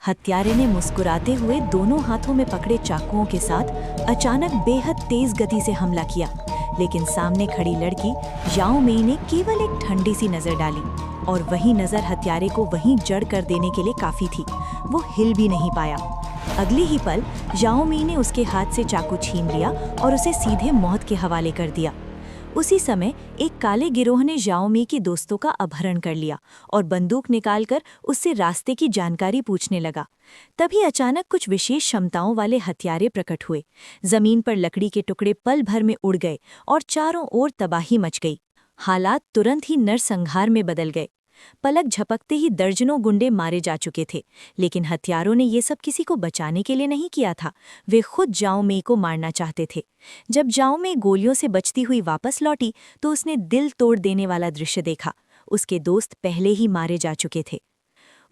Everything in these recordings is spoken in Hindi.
हत्यारे ने मुस्कुराते हुए दोनों हाथों में पकड़े चाकुओं के साथ अचानक बेहद तेज गति से हमला किया, लेकिन सामने खड़ी लड़की याओ मेई ने केवल एक ठंडी सी नजर डाली और वही नजर हत्यारे को वहीं जड़ कर देने के लिए काफी थी। वो हिल भी नहीं पाया। अगले ही पल याओ मेई ने उसके हाथ से चाकू छीन लिया और उसे सीधे मौत के हवाले कर दिया। उसी समय एक काले गिरोह ने याओ मेई के दोस्तों का अपहरण कर लिया और बंदूक निकालकर उससे रास्ते की जानकारी पूछने लगा। तभी अचानक कुछ विशेष क्षमताओं वाले हथियारे प्रकट हुए। जमीन पर लकड़ी के टुकड़े पल भर में उड़ गए और चारों ओर तबाही मच गई। हालात तुरंत ही नरसंहार में बदल गए। पलक झपकते ही दर्जनों गुंडे मारे जा चुके थे, लेकिन हत्यारों ने ये सब किसी को बचाने के लिए नहीं किया था। वे खुद याओ मेई को मारना चाहते थे। जब याओ मेई गोलियों से बचती हुई वापस लौटी तो उसने दिल तोड़ देने वाला दृश्य देखा। उसके दोस्त पहले ही मारे जा चुके थे।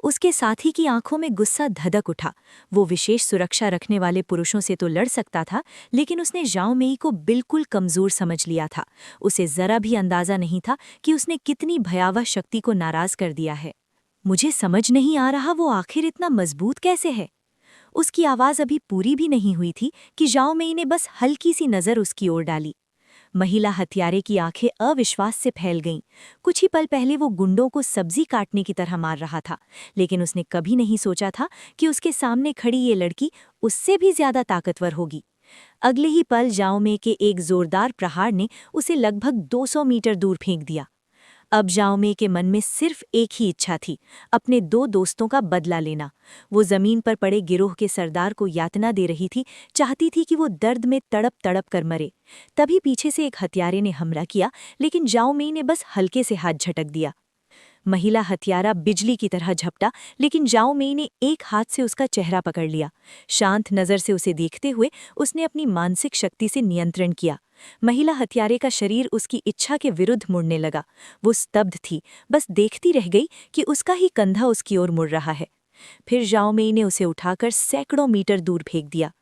उसके साथी की आंखों में गुस्सा धधक उठा। वो विशेष सुरक्षा रखने वाले पुरुषों से तो लड़ सकता था, लेकिन उसने याओ मेई को बिल्कुल कमजोर समझ लिया था। उसे जरा भी अंदाजा नहीं था कि उसने कितनी भयावह शक्ति को नाराज कर दिया है। मुझे समझ नहीं आ रहा वो आखिर इतना मजबूत कैसे है। उसकी आवाज अभी पूरी भी नहीं हुई थी कि याओ मेई ने बस हल्की सी नजर उसकी ओर डाली। महिला हत्यारे की आंखें अविश्वास से फैल गईं। कुछ ही पल पहले वो गुंडों को सब्जी काटने की तरह मार रहा था, लेकिन उसने कभी नहीं सोचा था कि उसके सामने खड़ी ये लड़की उससे भी ज्यादा ताकतवर होगी। अगले ही पल याओ मेई के एक जोरदार प्रहार ने उसे लगभग 200 मीटर दूर फेंक दिया। अब याओ मेई के मन में सिर्फ एक ही इच्छा थी, अपने दो दोस्तों का बदला लेना। वो जमीन पर पड़े गिरोह के सरदार को यातना दे रही थी, चाहती थी कि वो दर्द में तड़प तड़प कर मरे। तभी पीछे से एक हत्यारे ने हमला किया, लेकिन याओ मेई ने बस हल्के से हाथ झटक दिया। महिला हत्यारा बिजली की तरह झपटा, लेकिन याओ मेई ने एक हाथ से उसका चेहरा पकड़ लिया। शांत नजर से उसे देखते हुए उसने अपनी मानसिक शक्ति से नियंत्रण किया। महिला हत्यारे का शरीर उसकी इच्छा के विरुद्ध मुड़ने लगा। वो स्तब्ध थी, बस देखती रह गई कि उसका ही कंधा उसकी ओर मुड़ रहा है। फिर याओ मेई ने उसे उठाकर सैकड़ों मीटर दूर फेंक दिया।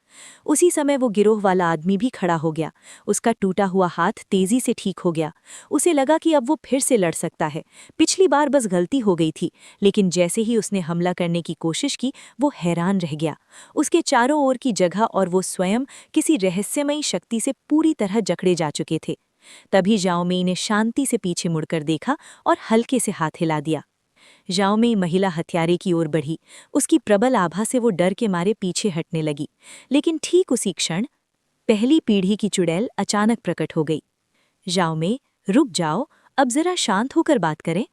उसी समय वो गिरोह वाला आदमी भी खड़ा हो गया। उसका टूटा हुआ हाथ तेजी से ठीक हो गया। उसे लगा कि अब वो फिर से लड़ सकता है। पिछली बार बस गलती हो गई थी, लेकिन जैसे ही उसने हमला करने की कोशिश की, वो हैरान रह गया। उसके चारों ओर की जगह और वो स्वयं किसी रहस्यमयी शक्ति से पूरी तरह जकड़े जा चुके थे। तभी याओ मेई ने शांति से पीछे मुड़कर देखा और हल्के से हाथ हिला दिया। याओ मेई महिला हत्यारे की ओर बढ़ी। उसकी प्रबल आभा से वो डर के मारे पीछे हटने लगी, लेकिन ठीक उसी क्षण पहली पीढ़ी की चुड़ैल अचानक प्रकट हो गई। याओ मेई, रुक जाओ, अब जरा शांत होकर बात करें।